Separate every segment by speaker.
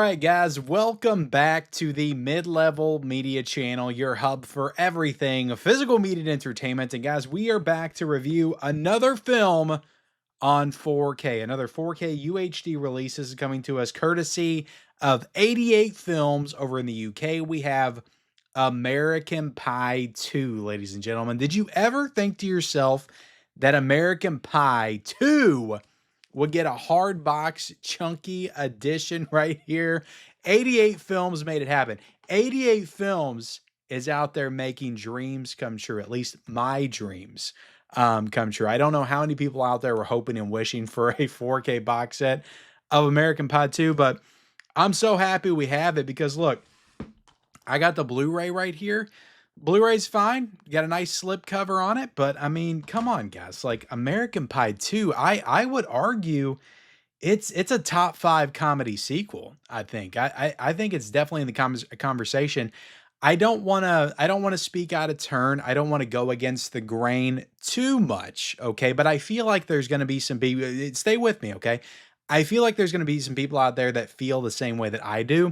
Speaker 1: right, guys, welcome back to the Mid-Level Media Channel, your hub for everything physical media and entertainment. And guys, we are back to review another film on 4K. Another 4K UHD release is coming to us courtesy of 88 Films over in the UK. We have American Pie 2, ladies and gentlemen. Did you ever think to yourself that American Pie 2 would get a hard box chunky edition right here? 88 Films made it happen. 88 Films is out there making dreams come true, at least my dreams come true. I don't know how many people out there were hoping and wishing for a 4K box set of American Pie 2, but I'm so happy we have it because look, I got the Blu-ray right here. Blu-ray's fine. Got a nice slip cover on it, but I mean, come on, guys. Like American Pie 2, I would argue it's a top 5 comedy sequel, I think. I think it's definitely in the conversation. I don't want to speak out of turn. I don't want to go against the grain too much, okay? But I feel like there's going to be some people, stay with me, okay? I feel like there's going to be some people out there that feel the same way that I do.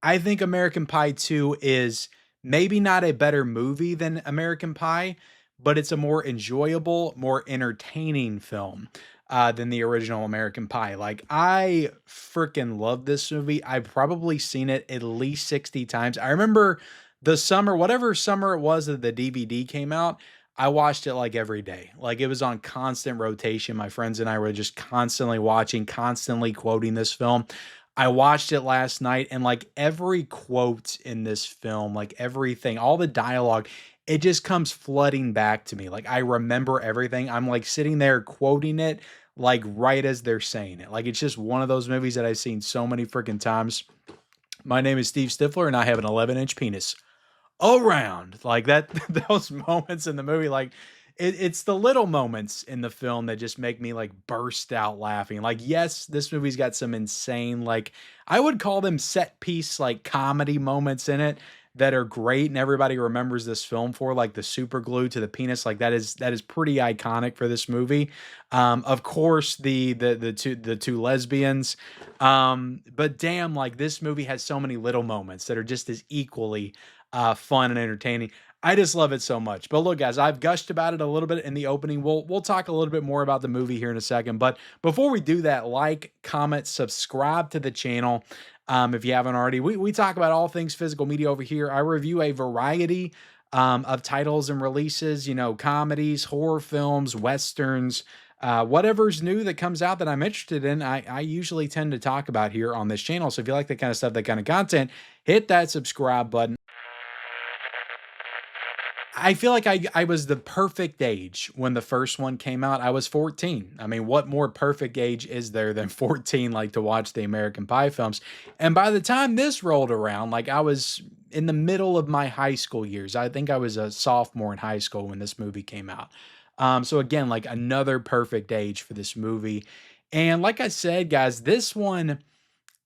Speaker 1: I think American Pie 2 is maybe not a better movie than American Pie, but it's a more enjoyable, more entertaining film than the original American Pie. Like, I freaking love this movie. I've probably seen it at least 60 times. I remember the summer, whatever summer it was that the DVD came out, I watched it like every day. Like, it was on constant rotation. My friends and I were just constantly watching, constantly quoting this film. I watched it last night, and like every quote in this film, like everything, all the dialogue, it just comes flooding back to me. Like, I remember everything. I'm like sitting there quoting it like right as they're saying it. Like, it's just one of those movies that I've seen so many freaking times. My name is Steve Stifler, and I have an 11-inch penis around like that. Those moments in the movie, like it's the little moments in the film that just make me like burst out laughing. Like, yes, this movie's got some insane, like, I would call them set piece like comedy moments in it that are great and everybody remembers this film for, like the super glue to the penis. Like, that is pretty iconic for this movie. Of course, the two lesbians, but damn, like this movie has so many little moments that are just as equally fun and entertaining. I just love it so much. But look, guys, I've gushed about it a little bit in the opening. We'll talk a little bit more about the movie here in a second. But before we do that, like, comment, subscribe to the channel if you haven't already. We talk about all things physical media over here. I review a variety of titles and releases, you know, comedies, horror films, westerns, whatever's new that comes out that I'm interested in, I usually tend to talk about here on this channel. So if you like that kind of stuff, that kind of content, hit that subscribe button. I feel like I was the perfect age when the first one came out. I was 14. I mean, what more perfect age is there than 14, like, to watch the American Pie films? And by the time this rolled around, like, I was in the middle of my high school years. I think I was a sophomore in high school when this movie came out. So again, like, another perfect age for this movie. And like I said, guys, this one,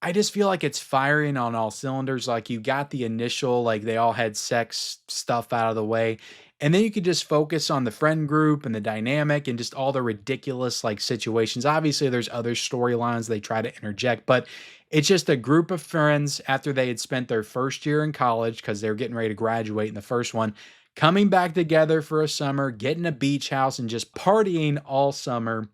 Speaker 1: I just feel like it's firing on all cylinders. Like, you got the initial, like, they all had sex stuff out of the way. And then you could just focus on the friend group and the dynamic and just all the ridiculous, like, situations. Obviously, there's other storylines they try to interject, but it's just a group of friends after they had spent their first year in college because they were getting ready to graduate in the first one, coming back together for a summer, getting a beach house, and just partying all summer.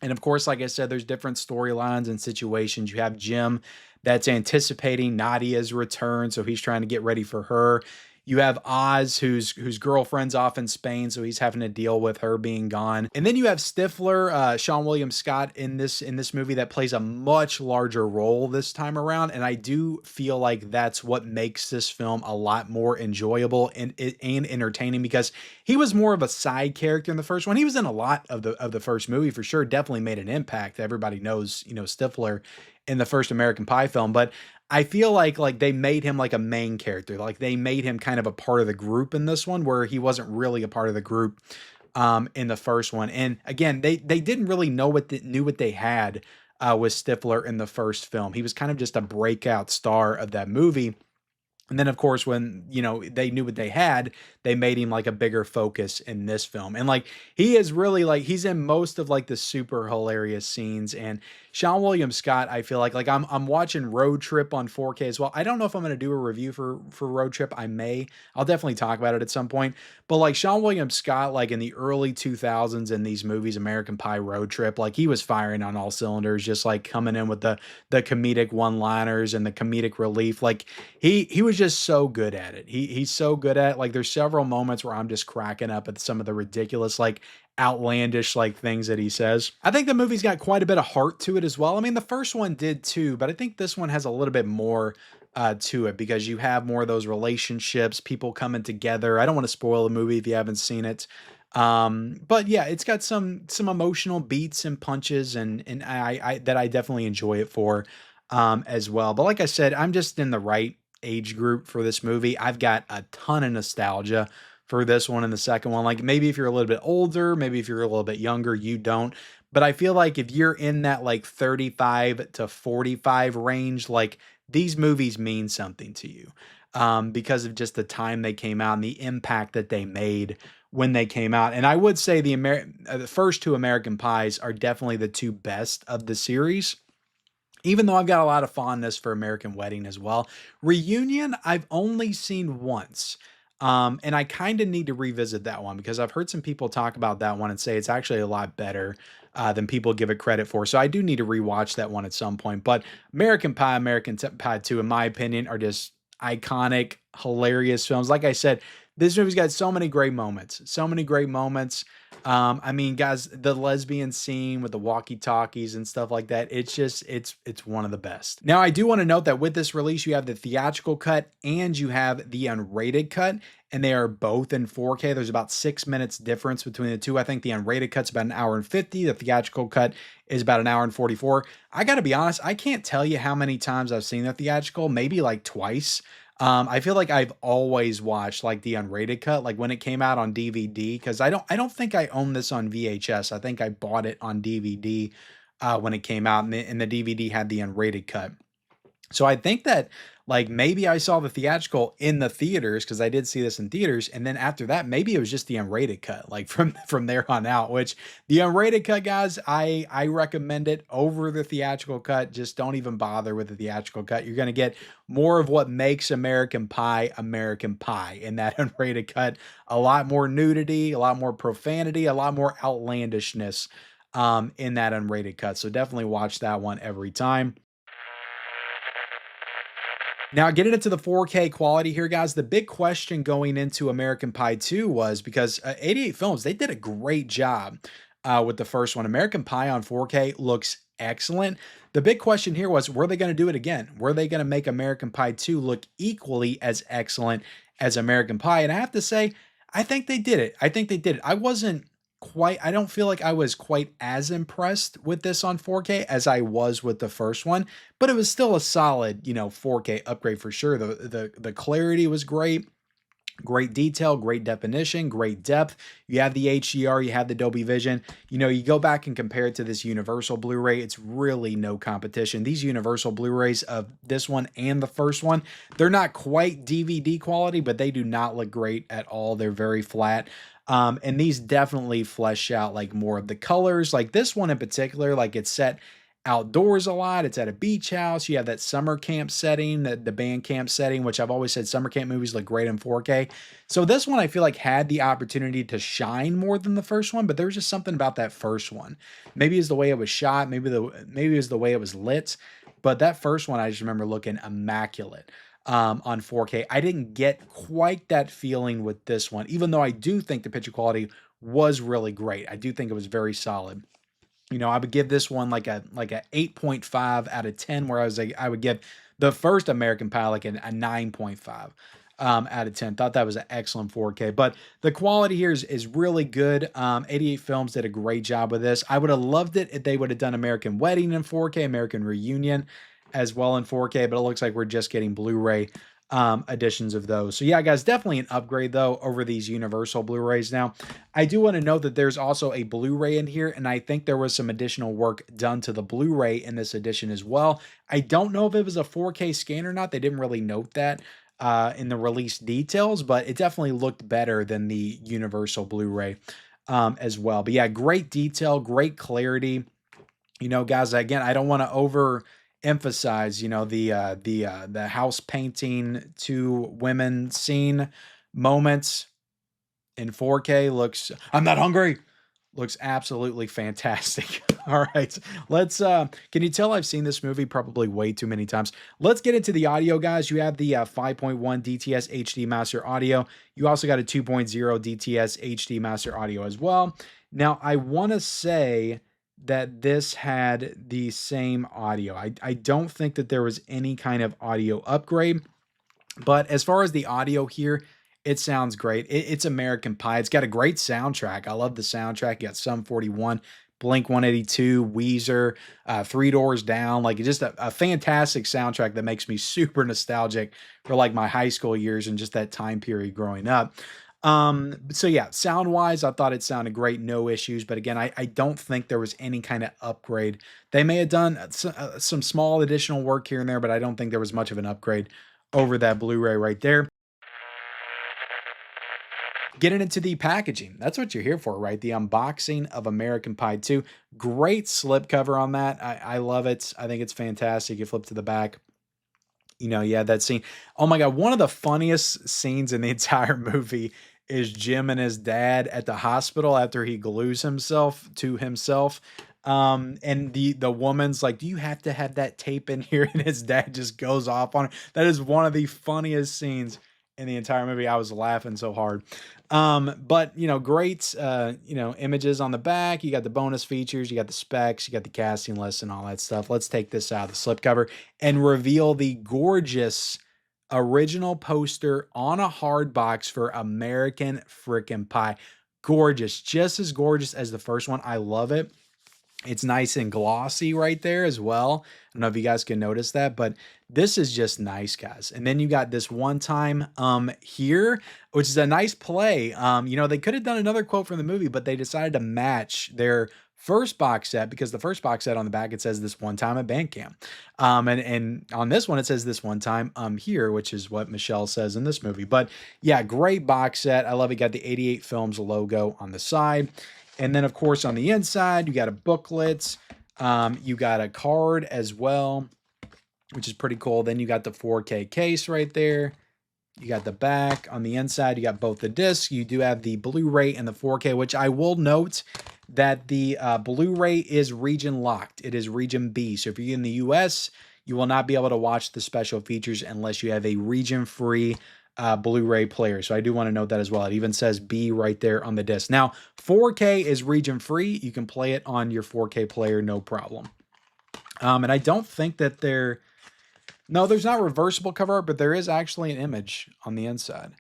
Speaker 1: And of course, like I said, there's different storylines and situations. You have Jim that's anticipating Nadia's return, so he's trying to get ready for her. You have Oz, whose girlfriend's off in Spain, so he's having to deal with her being gone. And then you have Stifler, Sean William Scott in this movie that plays a much larger role this time around. And I do feel like that's what makes this film a lot more enjoyable and entertaining, because he was more of a side character in the first one. He was in a lot of the first movie for sure. Definitely made an impact. Everybody knows, you know, Stifler in the first American Pie film, but I feel like they made him like a main character. Like, they made him kind of a part of the group in this one, where he wasn't really a part of the group in the first one. And again, they didn't really know what they had with Stifler in the first film. He was kind of just a breakout star of that movie. And then, of course, when, they knew what they had, they made him like a bigger focus in this film. And like, he is really like, he's in most of like the super hilarious scenes. And Sean William Scott, I feel like I'm watching Road Trip on 4K as well. I don't know if I'm going to do a review for Road Trip. I may. I'll definitely talk about it at some point. But like Sean William Scott, like in the early 2000s in these movies, American Pie, Road Trip, like he was firing on all cylinders, just like coming in with the comedic one-liners and the comedic relief. Like he was just so good at it. He's so good at it. Like there's several moments where I'm just cracking up at some of the ridiculous, like outlandish like things that he says. I think the movie's got quite a bit of heart to it as well. I mean, the first one did too, but I think this one has a little bit more to it because you have more of those relationships, people coming together. I don't want to spoil the movie if you haven't seen it. But yeah, it's got some emotional beats and punches and I that I definitely enjoy it for as well. But like I said, I'm just in the right age group for this movie. I've got a ton of nostalgia for this one and the second one. Like maybe if you're a little bit older, maybe if you're a little bit younger, you don't. But I feel like if you're in that like 35 to 45 range, like these movies mean something to you because of just the time they came out and the impact that they made when they came out. And I would say the first two American Pies are definitely the two best of the series, even though I've got a lot of fondness for American Wedding as well. Reunion, I've only seen once. And I kind of need to revisit that one because I've heard some people talk about that one and say it's actually a lot better than people give it credit for. So I do need to rewatch that one at some point. But American Pie, Pie 2, in my opinion, are just iconic, hilarious films. Like I said, this movie's got so many great moments. So many great moments. I mean, guys, the lesbian scene with the walkie-talkies and stuff like that, it's just, it's one of the best. Now, I do want to note that with this release, you have the theatrical cut and you have the unrated cut, and they are both in 4K. There's about 6 minutes difference between the two. I think the unrated cut's about an hour and 50. The theatrical cut is about an hour and 44. I got to be honest, I can't tell you how many times I've seen the theatrical, maybe like twice. I feel like I've always watched like the unrated cut, like when it came out on DVD, because I don't think I own this on VHS. I think I bought it on DVD when it came out, and the DVD had the unrated cut. So I think that like maybe I saw the theatrical in the theaters because I did see this in theaters, and then after that maybe it was just the unrated cut. Like from there on out, which the unrated cut, guys, I recommend it over the theatrical cut. Just don't even bother with the theatrical cut. You're gonna get more of what makes American Pie in that unrated cut. A lot more nudity, a lot more profanity, a lot more outlandishness in that unrated cut. So definitely watch that one every time. Now, getting into the 4K quality here, guys, the big question going into American Pie 2 was because 88 Films, they did a great job with the first one. American Pie on 4K looks excellent. The big question here was, were they going to do it again? Were they going to make American Pie 2 look equally as excellent as American Pie? And I have to say, I think they did it. I think they did it. I don't feel like I was quite as impressed with this on 4K as I was with the first one, but it was still a solid, 4K upgrade for sure. The clarity was great. Great detail, great definition, great depth. You have the HDR, you have the Dolby Vision. You go back and compare it to this Universal Blu-ray, it's really no competition. These Universal Blu-rays of this one and the first one, they're not quite DVD quality, but they do not look great at all. They're very flat. And these definitely flesh out like more of the colors. Like this one in particular, like it's set outdoors a lot. It's at a beach house. You have that summer camp setting, the band camp setting, which I've always said summer camp movies look great in 4K. So this one I feel like had the opportunity to shine more than the first one, but there was just something about that first one. Maybe it's the way it was shot, maybe it was the way it was lit, but that first one I just remember looking immaculate on 4K. I didn't get quite that feeling with this one, even though I do think the picture quality was really great. I do think it was very solid. I would give this one like a 8.5 out of 10, where I would give the first American Pie like a 9.5 out of 10. Thought that was an excellent 4K, but the quality here is really good. 88 Films did a great job with this. I would have loved it if they would have done American Wedding in 4K, American Reunion as well in 4K, but it looks like we're just getting Blu-ray editions of those. So yeah, guys, definitely an upgrade though over these Universal Blu-rays. Now, I do want to note that there's also a Blu-ray in here, and I think there was some additional work done to the Blu-ray in this edition as well. I don't know if it was a 4K scan or not. They didn't really note that. in the release details, but it definitely looked better than the Universal Blu-ray as well. But yeah, great detail, great clarity. Guys, again, I don't want to overemphasize, the house painting two women scene moments in 4K looks. I'm not hungry. Looks absolutely fantastic. All right. Let's can you tell I've seen this movie probably way too many times. Let's get into the audio, guys. You have the 5.1 DTS HD master audio. You also got a 2.0 DTS HD master audio as well. Now, I want to say that this had the same audio. I don't think that there was any kind of audio upgrade. But as far as the audio here, it sounds great. It's American Pie. It's got a great soundtrack. I love the soundtrack. You got Sum 41, Blink 182, Weezer, Three Doors Down. Like, just a fantastic soundtrack that makes me super nostalgic for like my high school years and just that time period growing up. So yeah, sound wise, I thought it sounded great, no issues. But again, I don't think there was any kind of upgrade. They may have done some small additional work here and there, but I don't think there was much of an upgrade over that Blu-ray right there. Getting into the packaging. That's what you're here for, right? The unboxing of American Pie 2. Great slipcover on that. I love it. I think it's fantastic. You flip to the back. Yeah, that scene. Oh my God. One of the funniest scenes in the entire movie is Jim and his dad at the hospital after he glues himself to himself. And the woman's like, do you have to have that tape in here? And his dad just goes off on it. That is one of the funniest scenes in the entire movie. I was laughing so hard. But great, images on the back. You got the bonus features, you got the specs, you got the casting list and all that stuff. Let's take this out of the slipcover and reveal the gorgeous original poster on a hard box for American Frickin' Pie. Gorgeous, just as gorgeous as the first one. I love it. It's nice and glossy right there as well. I don't know if you guys can notice that, but this is just nice, guys. And then you got this one time here, which is a nice play. They could have done another quote from the movie, but they decided to match their first box set, because the first box set on the back, it says this one time at band camp. And on this one, it says this one time here, which is what Michelle says in this movie. But yeah, great box set. I love it. Got the 88 Films logo on the side. And then, of course, on the inside, you got a booklet. You got a card as well, which is pretty cool. Then you got the 4K case right there. You got the back. On the inside, you got both the discs. You do have the Blu-ray and the 4K, which I will note that the Blu-ray is region locked. It is region B. So if you're in the US, you will not be able to watch the special features unless you have a region-free Blu-ray player. So I do want to note that as well. It even says B right there on the disc. Now, 4K is region free. You can play it on your 4K player, no problem. And I don't think that there's not reversible cover art, but there is actually an image on the inside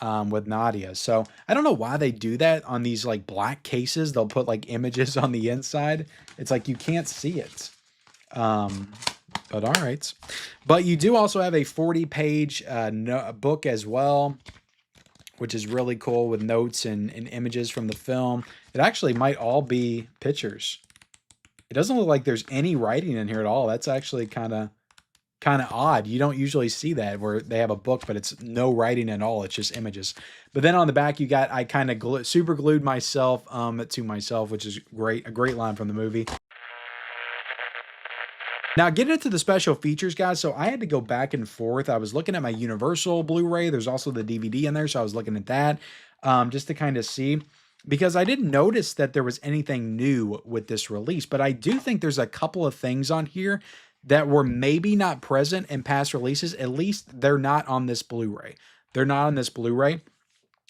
Speaker 1: with Nadia. So I don't know why they do that on these like black cases. They'll put like images on the inside. It's like you can't see it. But all right. But you do also have a 40-page book as well, which is really cool with notes and images from the film. It actually might all be pictures. It doesn't look like there's any writing in here at all. That's actually kind of odd. You don't usually see that where they have a book, but it's no writing at all. It's just images. But then on the back, you got, I kind of super glued myself to myself, which is great. A great line from the movie. Now, getting into the special features, guys, so I had to go back and forth. I was looking at my Universal Blu-ray. There's also the DVD in there, so I was looking at that just to kind of see, because I didn't notice that there was anything new with this release, but I do think there's a couple of things on here that were maybe not present in past releases. At least they're not on this Blu-ray. They're not on this Blu-ray.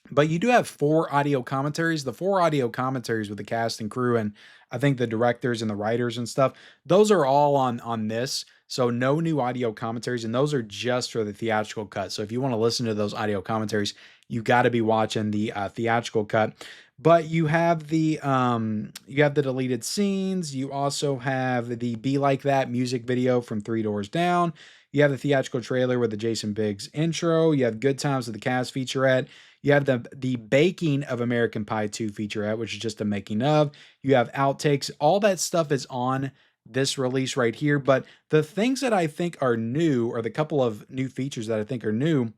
Speaker 1: But you do have 4 audio commentaries. The 4 audio commentaries with the cast and crew and I think the directors and the writers and stuff, those are all on this. So no new audio commentaries, and those are just for the theatrical cut. So if you want to listen to those audio commentaries, you got to be watching the theatrical cut. But you have the deleted scenes. You also have the Be Like That music video from Three Doors Down. You have the theatrical trailer with the Jason Biggs intro. You have Good Times with the Cast featurette. You have the Baking of American Pie 2 featurette, which is just a making of. You have outtakes. All that stuff is on this release right here. But the things that I think are new, or the couple of new features that I think are new,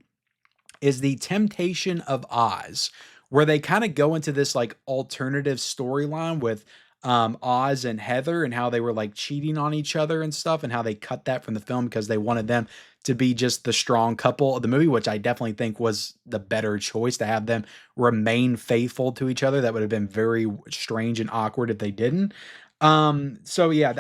Speaker 1: is The Temptation of Oz, where they kind of go into this like alternative storyline with Oz and Heather and how they were like cheating on each other and stuff, and how they cut that from the film because they wanted them to be just the strong couple of the movie, which I definitely think was the better choice to have them remain faithful to each other. That would have been very strange and awkward if they didn't. So yeah,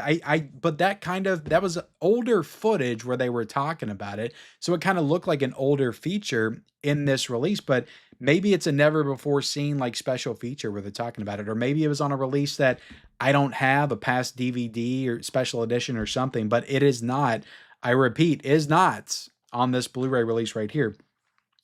Speaker 1: but that was older footage where they were talking about it. So it kind of looked like an older feature in this release, but maybe it's a never before seen like special feature where they're talking about it, or maybe it was on a release that I don't have, a past DVD or special edition or something, but it is not, I repeat, is not on this Blu-ray release right here.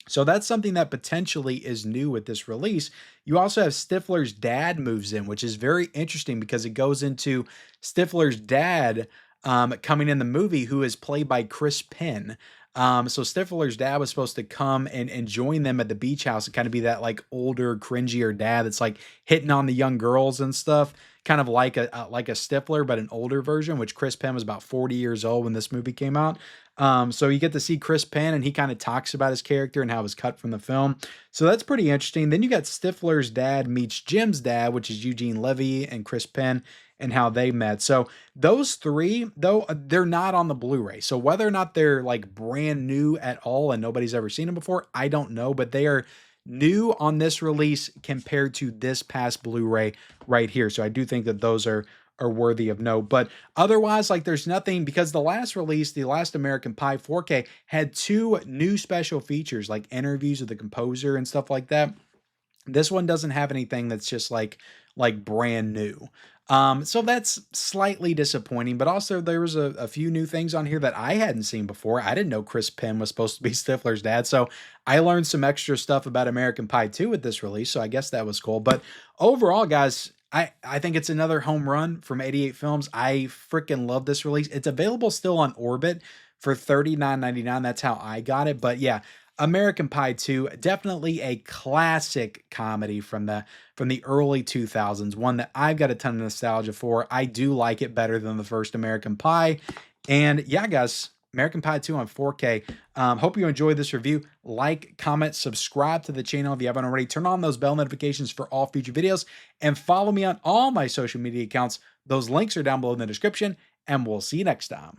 Speaker 1: So that's something that potentially is new with this release. You also have Stifler's dad moves in, which is very interesting because it goes into Stifler's dad coming in the movie, who is played by Chris Penn. So Stifler's dad was supposed to come and join them at the beach house and kind of be that like older, cringier dad that's like hitting on the young girls and stuff, kind of like a Stifler, but an older version, which Chris Penn was about 40 years old when this movie came out. So you get to see Chris Penn, and he kind of talks about his character and how it was cut from the film. So that's pretty interesting. Then you got Stifler's dad meets Jim's dad, which is Eugene Levy and Chris Penn, and how they met. So those three, though, they're not on the Blu-ray. So whether or not they're like brand new at all and nobody's ever seen them before, I don't know, but they are new on this release compared to this past Blu-ray right here. So I do think that those are worthy of note. But otherwise, like there's nothing, because the last release, the last American Pie 4K, had two new special features like interviews with the composer and stuff like that. This one doesn't have anything that's just like brand new. So that's slightly disappointing, but also there was a few new things on here that I hadn't seen before. I didn't know Chris Penn was supposed to be Stifler's dad, so I learned some extra stuff about American Pie 2 with this release, so I guess that was cool. But overall, guys, I think it's another home run from 88 Films. I freaking love this release. It's available still on Orbit for $39.99. That's how I got it. But yeah, American Pie 2, definitely a classic comedy from the early 2000s, one that I've got a ton of nostalgia for. I do like it better than the first American Pie. And yeah, guys, American Pie 2 on 4K. Hope you enjoyed this review. Like, comment, subscribe to the channel if you haven't already. Turn on those bell notifications for all future videos, and follow me on all my social media accounts. Those links are down below in the description, and we'll see you next time.